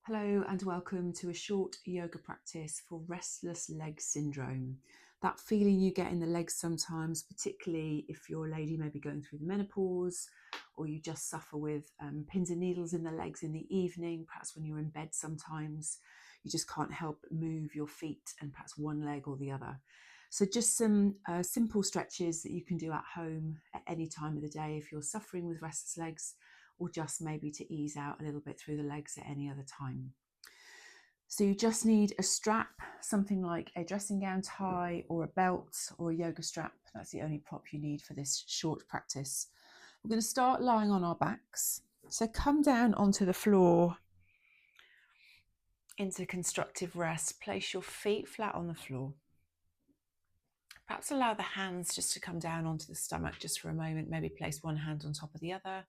Hello and welcome to a short yoga practice for restless leg syndrome. That feeling you get in the legs sometimes, particularly if you're a lady maybe going through the menopause, or you just suffer with pins and needles in the legs in the evening, perhaps when you're in bed sometimes, you just can't help but move your feet and perhaps one leg or the other. So just some simple stretches that you can do at home at any time of the day if you're suffering with restless legs, or just maybe to ease out a little bit through the legs at any other time. So you just need a strap, something like a dressing gown tie or a belt or a yoga strap. That's the only prop you need for this short practice. We're going to start lying on our backs. So come down onto the floor into constructive rest. Place your feet flat on the floor. Perhaps allow the hands just to come down onto the stomach just for a moment. Maybe place one hand on top of the other,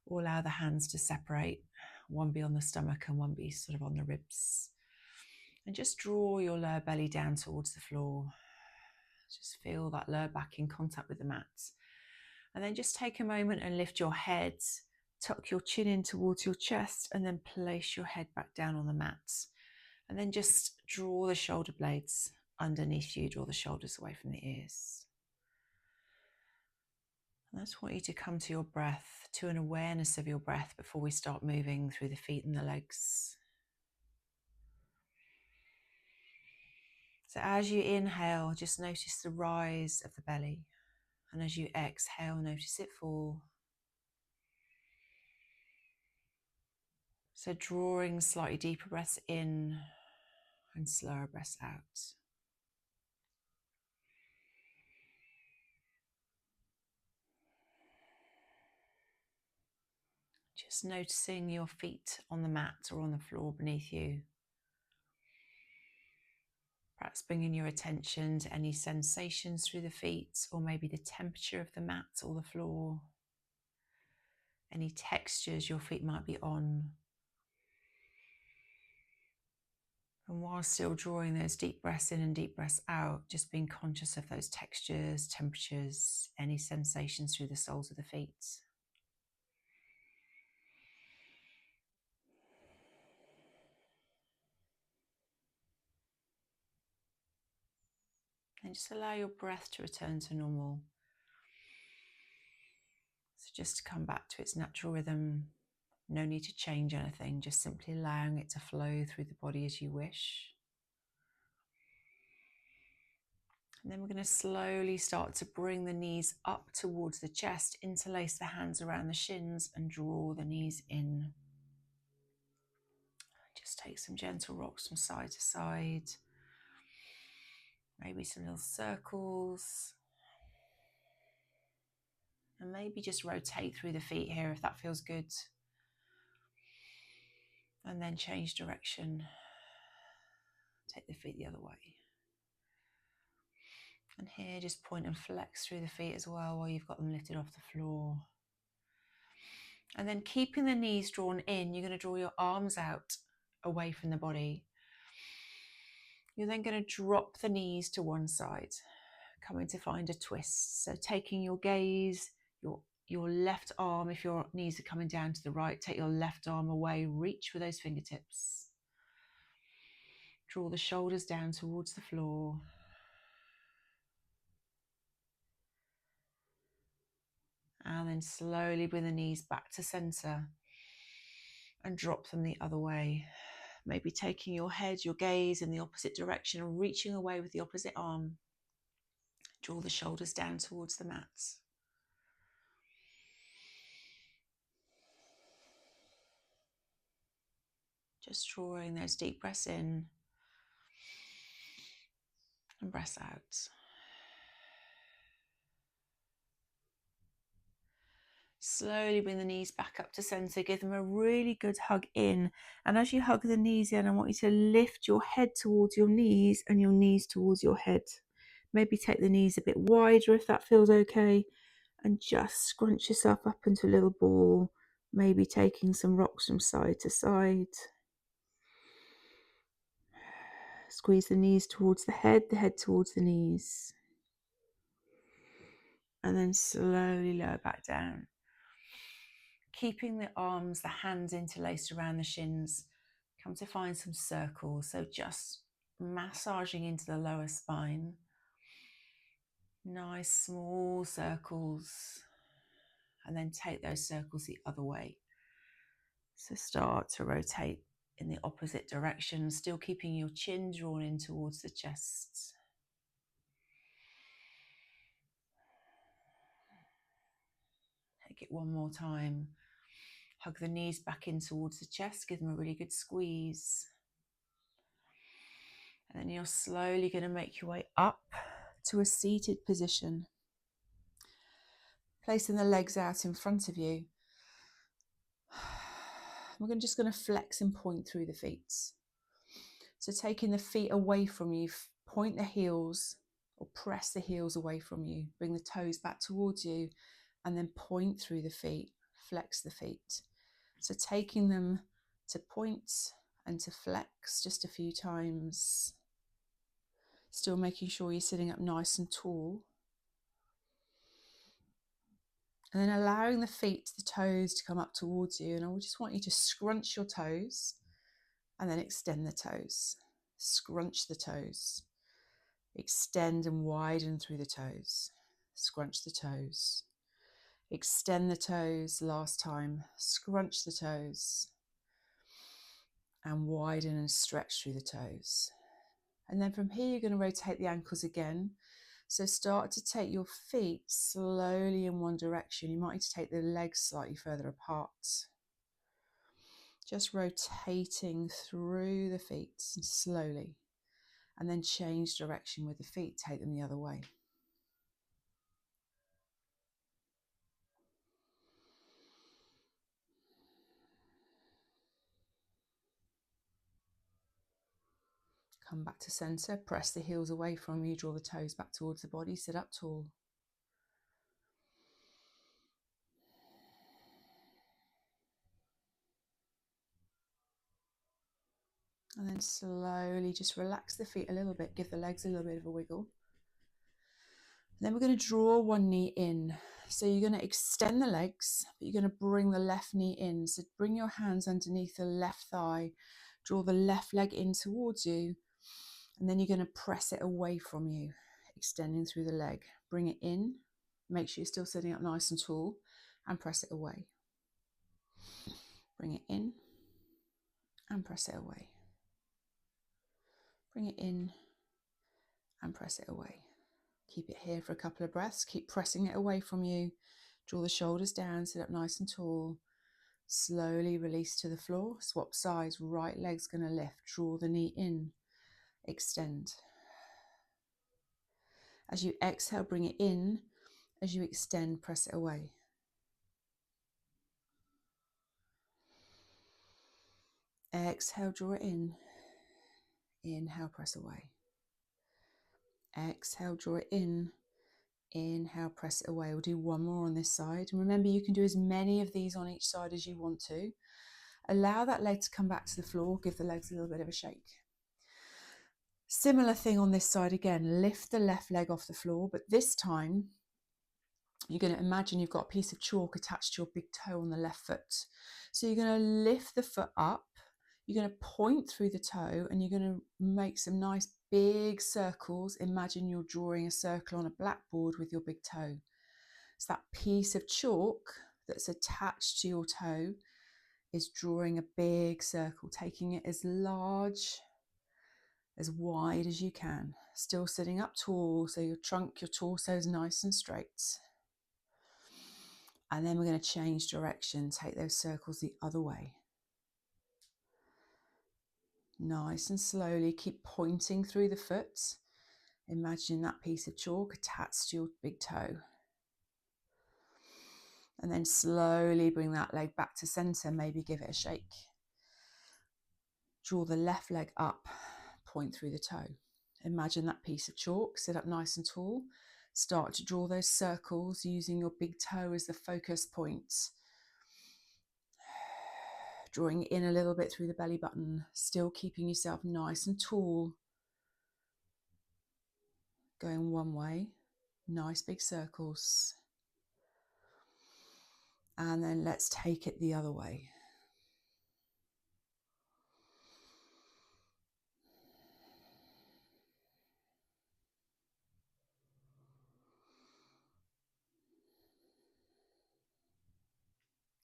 or allow the hands to separate. One be on the stomach and one be sort of on the ribs. And just draw your lower belly down towards the floor. Just feel that lower back in contact with the mat. And then just take a moment and lift your head, tuck your chin in towards your chest, and then place your head back down on the mat. And then just draw the shoulder blades underneath you, draw the shoulders away from the ears. And I just want you to come to your breath, to an awareness of your breath before we start moving through the feet and the legs. So as you inhale, just notice the rise of the belly. And as you exhale, notice it fall. So drawing slightly deeper breaths in and slower breaths out. Just noticing your feet on the mat or on the floor beneath you. Perhaps bringing your attention to any sensations through the feet, or maybe the temperature of the mat or the floor. Any textures your feet might be on. And while still drawing those deep breaths in and deep breaths out, just being conscious of those textures, temperatures, any sensations through the soles of the feet. And just allow your breath to return to normal. So just to come back to its natural rhythm. No need to change anything, just simply allowing it to flow through the body as you wish. And then we're going to slowly start to bring the knees up towards the chest, interlace the hands around the shins and draw the knees in. Just take some gentle rocks from side to side. Maybe some little circles. And maybe just rotate through the feet here if that feels good. And then change direction. Take the feet the other way. And here, just point and flex through the feet as well while you've got them lifted off the floor. And then keeping the knees drawn in, you're going to draw your arms out away from the body. You're then going to drop the knees to one side, coming to find a twist. So taking your gaze, your left arm, if your knees are coming down to the right, take your left arm away, reach with those fingertips. Draw the shoulders down towards the floor. And then slowly bring the knees back to center and drop them the other way. Maybe taking your head, your gaze in the opposite direction and reaching away with the opposite arm. Draw the shoulders down towards the mat. Just drawing those deep breaths in and breaths out. Slowly bring the knees back up to center. Give them a really good hug in. And as you hug the knees in, I want you to lift your head towards your knees and your knees towards your head. Maybe take the knees a bit wider if that feels okay. And just scrunch yourself up into a little ball. Maybe taking some rocks from side to side. Squeeze the knees towards the head towards the knees. And then slowly lower back down. Keeping the arms, the hands interlaced around the shins. Come to find some circles. So just massaging into the lower spine. Nice small circles. And then take those circles the other way. So start to rotate in the opposite direction, still keeping your chin drawn in towards the chest. Take it one more time. Hug the knees back in towards the chest, give them a really good squeeze. And then you're slowly going to make your way up to a seated position. Placing the legs out in front of you. We're just going to flex and point through the feet. So taking the feet away from you, point the heels or press the heels away from you. Bring the toes back towards you and then point through the feet, flex the feet. So taking them to point and to flex just a few times. Still making sure you're sitting up nice and tall. And then allowing the feet, the toes to come up towards you. And I just want you to scrunch your toes and then extend the toes. Scrunch the toes. Extend and widen through the toes. Scrunch the toes. Extend the toes. Last time. Scrunch the toes. And widen and stretch through the toes. And then from here, you're going to rotate the ankles again. So start to take your feet slowly in one direction. You might need to take the legs slightly further apart. Just rotating through the feet slowly. And then change direction with the feet. Take them the other way. Come back to center. Press the heels away from you. Draw the toes back towards the body. Sit up tall. And then slowly just relax the feet a little bit. Give the legs a little bit of a wiggle. And then we're going to draw one knee in. So you're going to extend the legs, but you're going to bring the left knee in. So bring your hands underneath the left thigh. Draw the left leg in towards you. And then you're going to press it away from you, extending through the leg. Bring it in. Make sure you're still sitting up nice and tall. And press it away. Bring it in. And press it away. Bring it in. And press it away. Keep it here for a couple of breaths. Keep pressing it away from you. Draw the shoulders down, sit up nice and tall. Slowly release to the floor. Swap sides. Right leg's going to lift. Draw the knee in. Extend. As you exhale, bring it in. As you extend, press it away. Exhale, draw it in. Inhale, press away. Exhale, draw it in. Inhale, press it away. We'll do one more on this side. And remember, you can do as many of these on each side as you want to. Allow that leg to come back to the floor. Give the legs a little bit of a shake. Similar thing on this side again. Lift the left leg off the floor, but this time you're going to imagine you've got a piece of chalk attached to your big toe on the left foot. So you're going to lift the foot up. You're going to point through the toe and you're going to make some nice big circles. Imagine you're drawing a circle on a blackboard with your big toe. So that piece of chalk that's attached to your toe is drawing a big circle, taking it as large, as wide as you can. Still sitting up tall, so your trunk, your torso is nice and straight. And then we're going to change direction, take those circles the other way. Nice and slowly, keep pointing through the foot. Imagine that piece of chalk attached to your big toe. And then slowly bring that leg back to center, maybe give it a shake. Draw the left leg up, point through the toe. Imagine that piece of chalk, sit up nice and tall. Start to draw those circles using your big toe as the focus point. Drawing in a little bit through the belly button, still keeping yourself nice and tall. Going one way, nice big circles. And then let's take it the other way.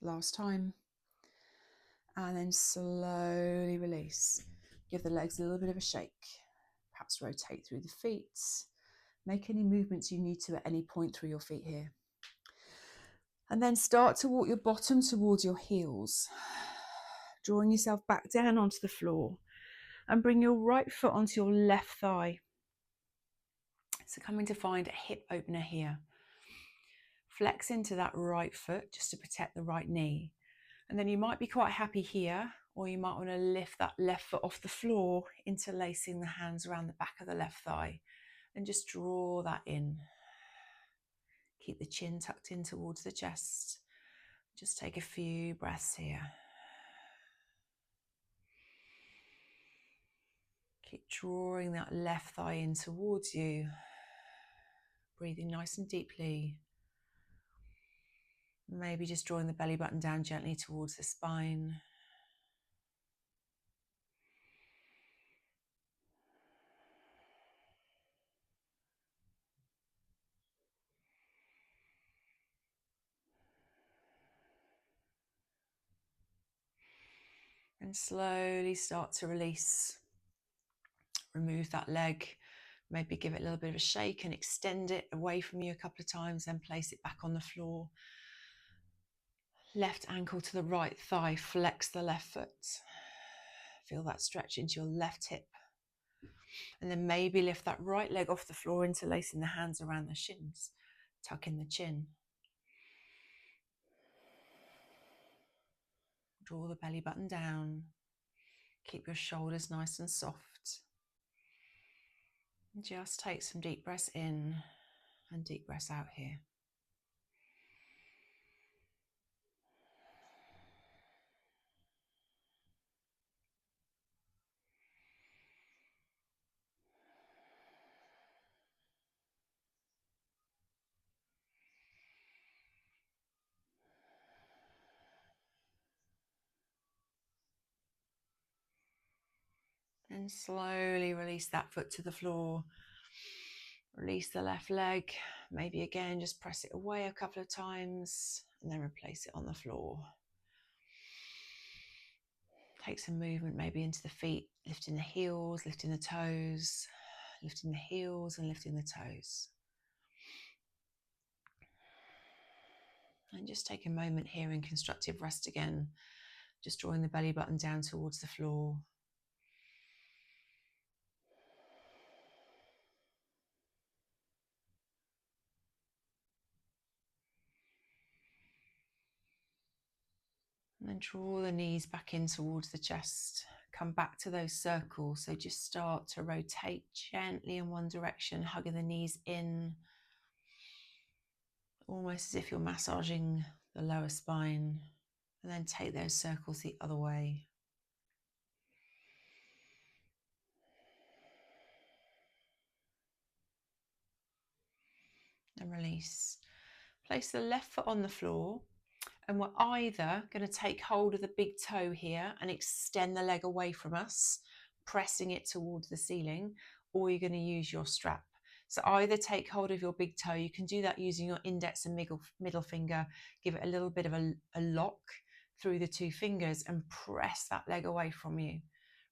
Last time. And then slowly release. Give the legs a little bit of a shake. Perhaps rotate through the feet. Make any movements you need to at any point through your feet here. And then start to walk your bottom towards your heels, drawing yourself back down onto the floor, and bring your right foot onto your left thigh. So coming to find a hip opener here. Flex into that right foot just to protect the right knee. And then you might be quite happy here, or you might want to lift that left foot off the floor, interlacing the hands around the back of the left thigh, and just draw that in. Keep the chin tucked in towards the chest. Just take a few breaths here. Keep drawing that left thigh in towards you. Breathing nice and deeply. Maybe just drawing the belly button down gently towards the spine. And slowly start to release. Remove that leg. Maybe give it a little bit of a shake and extend it away from you a couple of times, then place it back on the floor. Left ankle to the right thigh, flex the left foot. Feel that stretch into your left hip. And then maybe lift that right leg off the floor, interlacing the hands around the shins. Tuck in the chin. Draw the belly button down. Keep your shoulders nice and soft. And just take some deep breaths in and deep breaths out here. And slowly release that foot to the floor. Release the left leg. Maybe again, just press it away a couple of times and then replace it on the floor. Take some movement maybe into the feet, lifting the heels, lifting the toes, lifting the heels and lifting the toes. And just take a moment here in constructive rest again, just drawing the belly button down towards the floor. And then draw the knees back in towards the chest. Come back to those circles. So just start to rotate gently in one direction, hugging the knees in, almost as if you're massaging the lower spine. And then take those circles the other way. And release. Place the left foot on the floor. And we're either going to take hold of the big toe here and extend the leg away from us, pressing it towards the ceiling, or you're going to use your strap. So either take hold of your big toe. You can do that using your index and middle finger. Give it a little bit of a lock through the two fingers and press that leg away from you.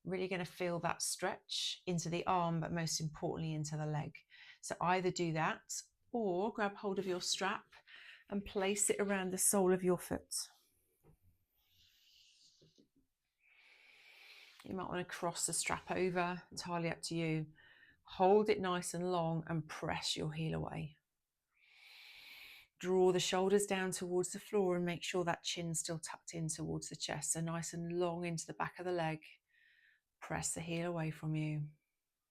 Really going to feel that stretch into the arm, but most importantly into the leg. So either do that or grab hold of your strap and place it around the sole of your foot. You might want to cross the strap over, entirely up to you. Hold it nice and long and press your heel away. Draw the shoulders down towards the floor and make sure that chin's still tucked in towards the chest. So nice and long into the back of the leg. Press the heel away from you.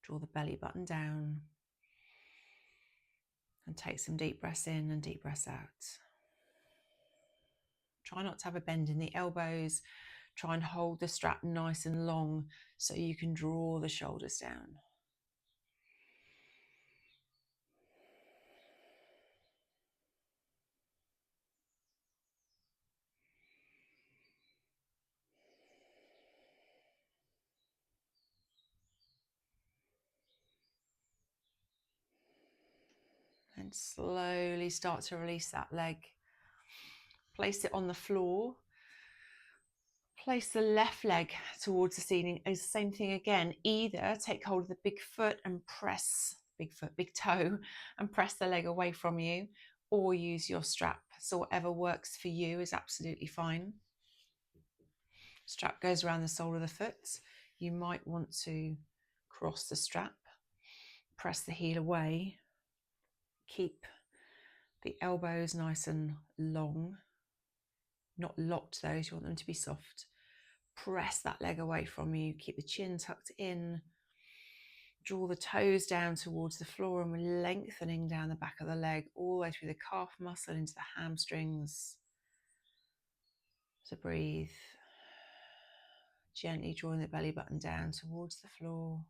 Draw the belly button down. And take some deep breaths in and deep breaths out. Try not to have a bend in the elbows. Try and hold the strap nice and long so you can draw the shoulders down. And slowly start to release that leg. Place it on the floor. Place the left leg towards the ceiling. It's the same thing again. Either take hold of the big foot and press, big toe, and press the leg away from you, or use your strap. So whatever works for you is absolutely fine. Strap goes around the sole of the foot. You might want to cross the strap, press the heel away, keep the elbows nice and long, not locked those, you want them to be soft. Press that leg away from you, keep the chin tucked in, draw the toes down towards the floor, and we're lengthening down the back of the leg all the way through the calf muscle into the hamstrings. So breathe, gently drawing the belly button down towards the floor.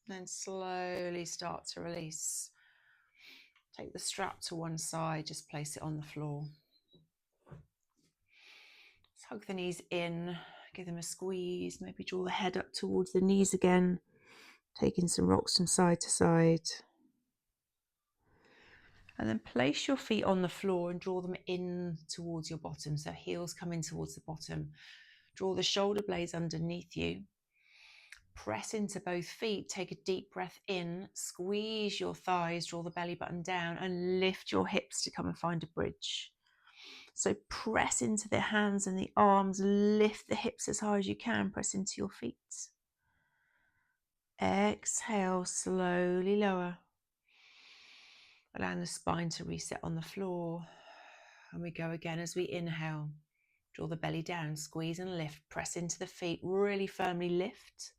Then slowly start to release. Take the strap to one side, just place it on the floor. Hug the knees in, give them a squeeze, maybe draw the head up towards the knees again, taking some rocks from side to side. And then place your feet on the floor and draw them in towards your bottom, so heels come in towards the bottom. Draw the shoulder blades underneath you. Press into both feet, take a deep breath in, squeeze your thighs, draw the belly button down, and lift your hips to come and find a bridge. So press into the hands and the arms, lift the hips as high as you can, press into your feet. Exhale, slowly lower. Allowing the spine to reset on the floor. And we go again as we inhale. Draw the belly down, squeeze and lift, press into the feet, really firmly lift.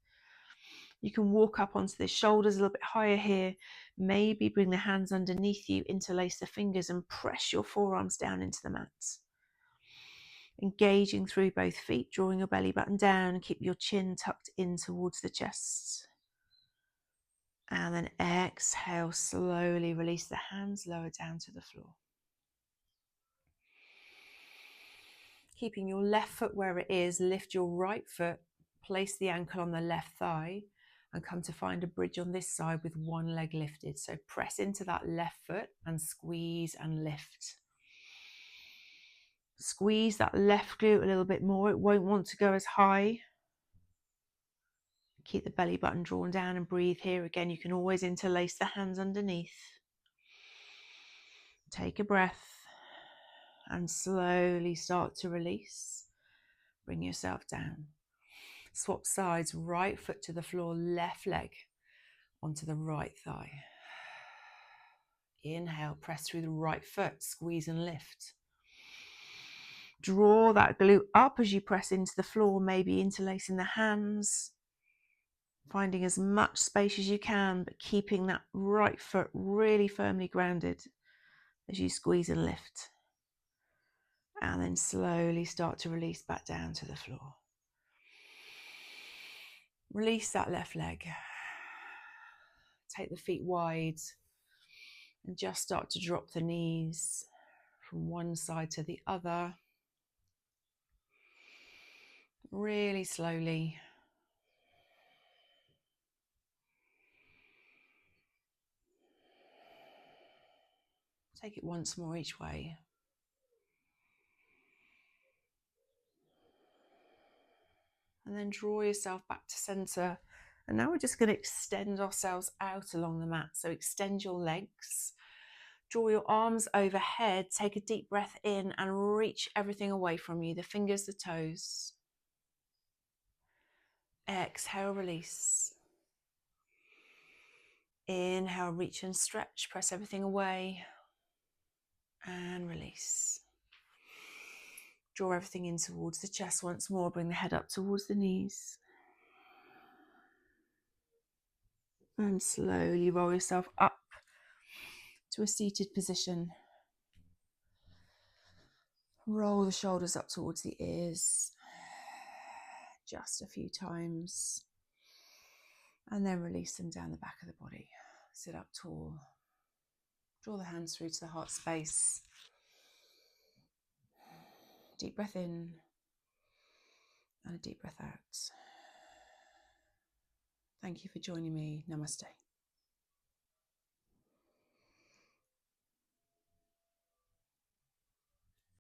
You can walk up onto the shoulders a little bit higher here. Maybe bring the hands underneath you, interlace the fingers and press your forearms down into the mat. Engaging through both feet, drawing your belly button down, keep your chin tucked in towards the chest. And then exhale, slowly release the hands lower down to the floor. Keeping your left foot where it is, lift your right foot, place the ankle on the left thigh, and come to find a bridge on this side with one leg lifted. So press into that left foot and squeeze and lift. Squeeze that left glute a little bit more. It won't want to go as high. Keep the belly button drawn down and breathe here. Again, you can always interlace the hands underneath. Take a breath and slowly start to release. Bring yourself down. Swap sides, right foot to the floor, left leg onto the right thigh. Inhale, press through the right foot, squeeze and lift. Draw that glute up as you press into the floor, maybe interlacing the hands, finding as much space as you can, but keeping that right foot really firmly grounded as you squeeze and lift. And then slowly start to release back down to the floor. Release that left leg. Take the feet wide and just start to drop the knees from one side to the other. Really slowly. Take it once more each way. And then draw yourself back to center. And now we're just going to extend ourselves out along the mat. So extend your legs. Draw your arms overhead. Take a deep breath in and reach everything away from you. The fingers, the toes. Exhale, release. Inhale, reach and stretch. Press everything away. And release. Draw everything in towards the chest once more. Bring the head up towards the knees. And slowly roll yourself up to a seated position. Roll the shoulders up towards the ears. Just a few times. And then release them down the back of the body. Sit up tall. Draw the hands through to the heart space. Deep breath in and a deep breath out. Thank you for joining me. Namaste.